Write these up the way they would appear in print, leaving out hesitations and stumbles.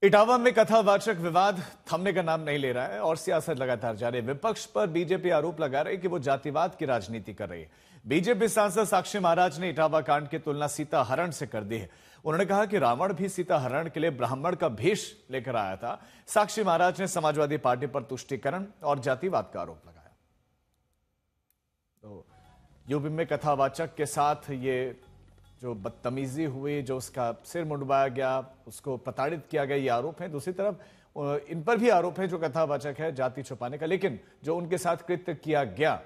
इटावा में कथावाचक विवाद थमने का नाम नहीं ले रहा है और सियासत लगातार जारी। विपक्ष पर बीजेपी आरोप लगा रही है कि वो जातिवाद की राजनीति कर रही है। बीजेपी सांसद साक्षी महाराज ने इटावा कांड की तुलना सीता हरण से कर दी है। उन्होंने कहा कि रावण भी सीता हरण के लिए ब्राह्मण का भेष लेकर आया था। साक्षी महाराज ने समाजवादी पार्टी पर तुष्टीकरण और जातिवाद का आरोप लगाया। तो यूपी में कथावाचक के साथ ये जो बदतमीजी हुई, जो उसका सिर मुंडवाया गया, उसको प्रताड़ित किया गया, ये आरोप है। दूसरी तरफ इन पर भी आरोप है जो कथावाचक है जाति छुपाने का, लेकिन जो उनके साथ कृत्य किया गया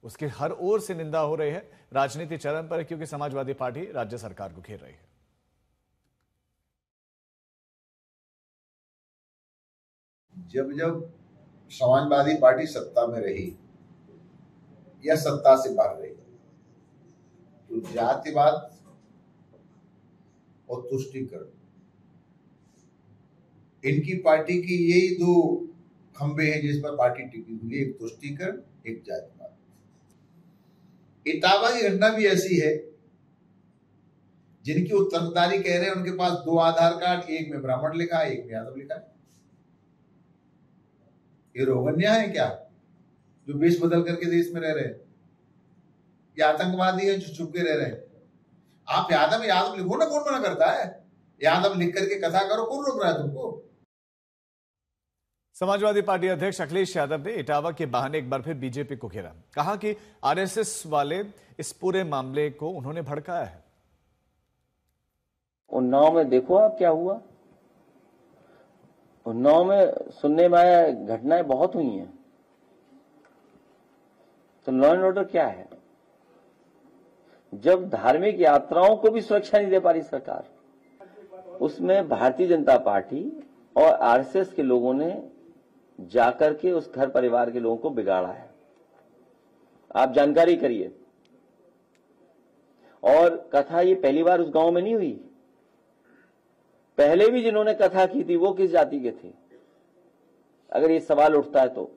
उसकी हर ओर से निंदा हो रही है। राजनीति चरम पर है क्योंकि समाजवादी पार्टी राज्य सरकार को घेर रही है। जब जब समाजवादी पार्टी सत्ता में रही या सत्ता से बाहर रही तो जातिवाद और तुष्टीकरण, इनकी पार्टी की यही दो खंबे हैं जिस पर पार्टी टिकी हुई है, एक तुष्टीकरण, एक जातिवाद। इटावा की घटना भी ऐसी है। जिनकी उत्तरदारी कह रहे हैं उनके पास दो आधार कार्ड, एक में ब्राह्मण लिखा है, एक में यादव लिखा है। ये रोहंग्या है क्या जो वेश बदल करके देश में रह रहे हैं? ये आतंकवादी है जो छुप के रह रहे हैं? आप यादव यादव लिखो ना, कौन मना करता है? यादव लिख करके कथा करो, कौन रोक रहा है तुमको? समाजवादी पार्टी अध्यक्ष अखिलेश यादव ने इटावा के बहाने एक बार फिर बीजेपी को घेरा। कहा कि आरएसएस वाले इस पूरे मामले को उन्होंने भड़काया है। उन्नाव में देखो आप क्या हुआ। उन्नाव में सुनने में आया घटनाएं बहुत हुई हैं। तो लॉ एंड ऑर्डर क्या है? जब धार्मिक यात्राओं को भी सुरक्षा नहीं दे पा रही सरकार, उसमें भारतीय जनता पार्टी और आरएसएस के लोगों ने जाकर के उस घर परिवार के लोगों को बिगाड़ा है। आप जानकारी करिए। और कथा ये पहली बार उस गांव में नहीं हुई। पहले भी जिन्होंने कथा की थी वो किस जाति के थे? अगर ये सवाल उठता है तो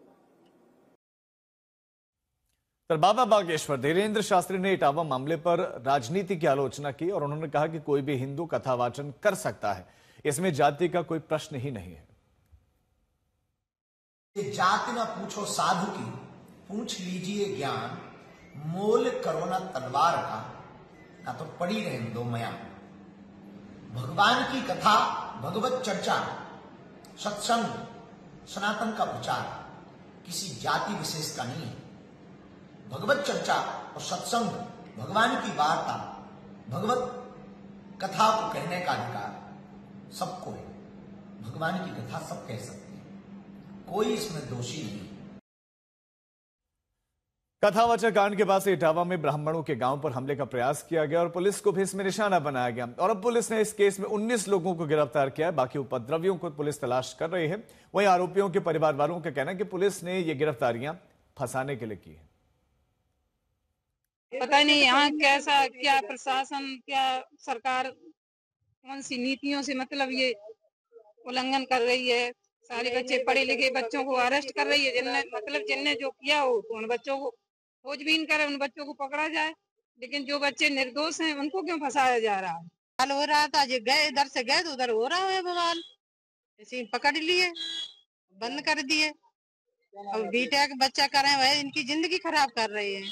बाबा बागेश्वर धीरेन्द्र शास्त्री ने इटावा मामले पर राजनीति की आलोचना की और उन्होंने कहा कि कोई भी हिंदू कथावाचन कर सकता है, इसमें जाति का कोई प्रश्न ही नहीं है। जाति न पूछो साधु की, पूछ लीजिए ज्ञान, मोल करो न तलवार का, ना तो पड़ी रहे दो मया। भगवान की कथा, भगवत चर्चा, सत्संग, सनातन का प्रचार किसी जाति विशेष का नहीं है। भगवत चर्चा और सत्संग, भगवान की वार्ता, भगवत कथा को कहने का अधिकार सबको है। भगवान की कथा सब कह सकते हैं, कोई इसमें दोषी नहीं। कथावाचक कांड के बाद से इटावा में ब्राह्मणों के गांव पर हमले का प्रयास किया गया और पुलिस को भी इसमें निशाना बनाया गया और अब पुलिस ने इस केस में 19 लोगों को गिरफ्तार किया है। बाकी उपद्रवियों को पुलिस तलाश कर रही है। वहीं आरोपियों के परिवार वालों का कहना है कि पुलिस ने ये गिरफ्तारियां फंसाने के लिए की है। पता नहीं यहाँ कैसा, क्या प्रशासन, क्या सरकार कौन सी नीतियों से मतलब ये उल्लंघन कर रही है। सारे बच्चे, पढ़े लिखे बच्चों को अरेस्ट कर रही है। जिनने जो किया हो तो उन बच्चों को खोजबीन करे, उन बच्चों को पकड़ा जाए। लेकिन जो बच्चे निर्दोष हैं उनको क्यों फंसाया जा रहा है? हाल हो रहा था, जो गए इधर से गए तो उधर हो रहा है बवाल। ऐसे पकड़ लिए, बंद कर दिए। अब बीटेक बच्चा कर रहे हैं, इनकी जिंदगी खराब कर रहे हैं।